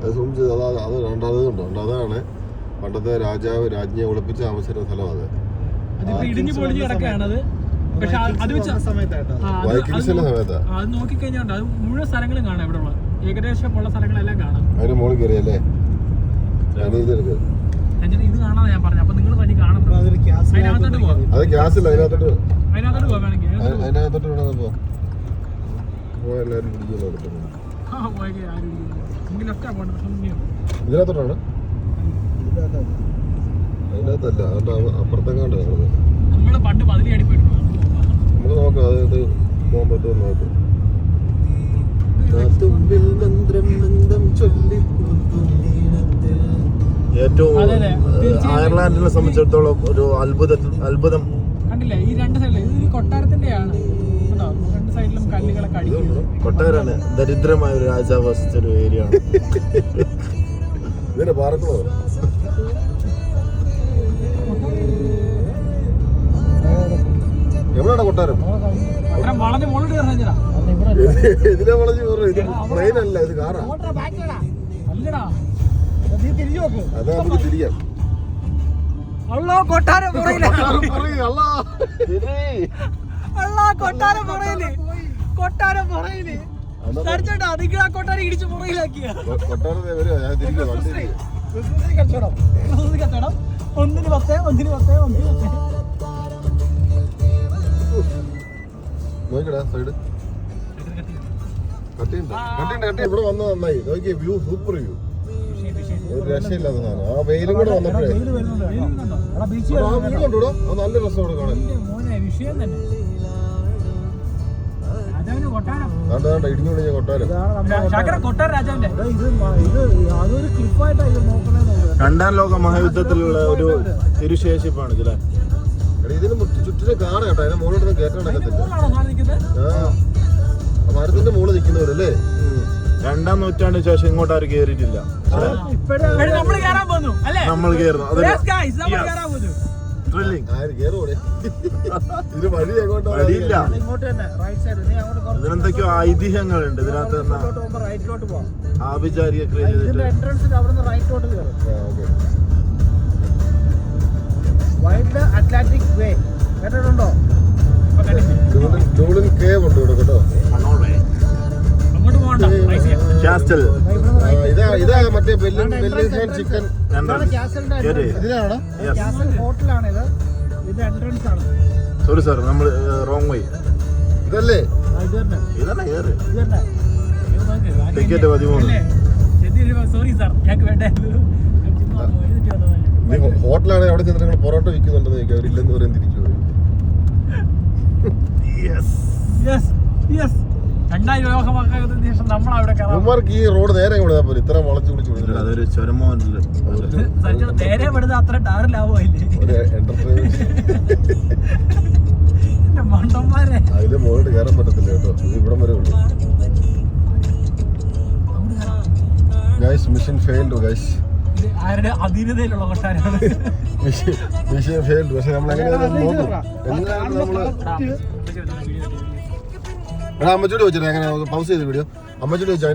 അത് സൂം ചെയ്ത് അത് രണ്ടാമതുണ്ടോ അതാണ് പണ്ടത്തെ രാജാവ് രാജ്ഞിയെ ഒളിപ്പിച്ച് താമസിച്ചിരുന്ന സ്ഥലം. അത് ഇടിഞ്ഞു പൊളിഞ്ഞ് കിടക്കുകയാണത്. പക്ഷെ അത് വൈക്കിങ്സിന്റെ സമയത്താ. അത് നോക്കിക്കഴിഞ്ഞാൽ അത് മുഴുവൻ സ്ഥലങ്ങളും കാണാം. ഇവിടെ ഉള്ള ഏകദേശം ഉള്ള സ്ഥലങ്ങളെല്ലാം കാണാം. അതിന്റെ മുകളിൽ കയറിയല്ലേ ഇത് കാണാതെ ഞാൻ പറഞ്ഞു. അപ്പൊ നിങ്ങൾ വഴി കാണും. അതിനകത്തോട്ട് പോവാം. അത് ഗ്യാസ് ഇല്ല. അതിനകത്തോട്ട് പോവാം വേണമെങ്കിൽ. അതിനകത്തോട്ട് പോവാ എല്ലാവരും പിടിക്കുന്നു. ഇതിനകത്തോട്ടാണ് അതിനകത്തല്ല അതുകൊണ്ട് അപ്പുറത്തെങ്ങാണ്ട് നമ്മള് പണ്ട് പതിലടി പോയിട്ട് നമുക്ക് നോക്കാം. അത് പോകാൻ പറ്റുമോ നോക്കാം. ഏറ്റവും അയർലാൻഡിനെ സംബന്ധിച്ചിടത്തോളം ഒരു അത്ഭുതം കണ്ടില്ലേ ഈ രണ്ട് സൈഡിലും. ഇത് കൊട്ടാരത്തിന്റെയാണ്. രണ്ട് സൈഡിലും കല്ലുകളൊക്കെ അടിക്കുന്നു. കൊട്ടാരാണ് ദരിദ്രമായ ഒരു രാജാവ് വസിച്ചൊരു ഏരിയ ആണ്. ഇതിന്റെ പാറക്കോ എവിടെയാണ് കൊട്ടാരം? ഇതിലെ വളഞ്ഞു ട്രെയിൻ അല്ല, ഇത് കാറാ. അതാ നമുക്ക് തിരിയാം. കൊട്ടാരം ഇടിച്ച് പുറയിലാക്കിയ കൊട്ടാരത്തെ വരുവാ. ഞാൻ തിരിക്കുക. ഒന്നിന് 10 നോക്കടാ സൈഡ് കട്ടിയുണ്ട്. ഇവിടെ വന്നത് നന്നായി. നോക്കിയ വ്യൂ, സൂപ്പർ വ്യൂ. ഒരു രക്ഷയില്ലാത്ത സാധനം. ആ വെയിലും കൂടെ വന്നപ്പോഴേ വീടുണ്ടോ നല്ല രസമാണ് കാണാൻ. ഇടിഞ്ഞു പൊളിഞ്ഞ കൊട്ടാരം. രണ്ടാം ലോക മഹായുദ്ധത്തിലുള്ള ഒരു തിരുശേഷിപ്പാണ് ഇതിലെ. ഇതിന് ചുറ്റിനെ കാണാം കേട്ടോ. അതിന്റെ മുകളിൽ കയറ്റാൻ നടക്കത്തില്ല. മരത്തിന്റെ മുകളിൽ നിൽക്കുന്നവരല്ലേ. 2ാം നൂറ്റാണ്ടിന് ശേഷം ഇങ്ങോട്ട് ആരും കയറിയിട്ടില്ല. നമ്മൾ കയറുന്നു. ഇതിനെന്തൊക്കെയോ ഐതിഹ്യങ്ങളുണ്ട് ഇതിനകത്ത്. ആഭിചാരിക അറ്റ്ലാന്റിക് വേ കേട്ടിട്ടുണ്ടോ? ജൂളിൻ കേവ് ഉണ്ട് ഇവിടെ കേട്ടോ. ഇതാ മറ്റേ ചിക്കൻ ഹോട്ടലാണ് ഇത്. ഇത് എൻട്രൻസ് ആണ്. സോറി സാർ, നമ്മൾ റോങ് വഴി. ഇതല്ലേ ടിക്കറ്റ് 13. ഹോട്ടലാണെങ്കിൽ അവിടെ ചെന്നിട്ട് നിങ്ങൾ പൊറോട്ട വിൽക്കുന്നുണ്ടെന്ന് ചോദിക്കുക. അവരില്ലെന്ന് പറയാൻ തിരിച്ചു പോയി. 2000 ലോകമഹായുദ്ധത്തിന് ശേഷം നമ്മളവിടെ ഈ റോഡ് നേരെ വിടുന്ന പോലെ ഇത്ര വളച്ചു പിടിച്ചു. അതൊരു ചുരമോനില് നേരെ വിടുന്ന അത്ര ടാർ ലാഭമായില്ലേ മണ്ടന്മാരെ. അതില് മുകളിൽ കയറാൻ പറ്റത്തില്ല കേട്ടോ. ഇത് ഇവിടം വരെ ഉള്ളു. Guys mission failed guys. ആരുടെ അധീനതയിലുള്ള കൊട്ടാരമാണ് മിഷൻ ഫെയിൽഡ്. പക്ഷെ നമ്മൾ എങ്ങനെയാണ് നോക്കും. എങ്ങനെയാണ് നമ്മള് അമ്മച്ചോട് ചോദിച്ചത് എങ്ങനെ പൗസ് ചെയ്ത വീഡിയോ അമ്മച്ചോട് ചോദിച്ചാൽ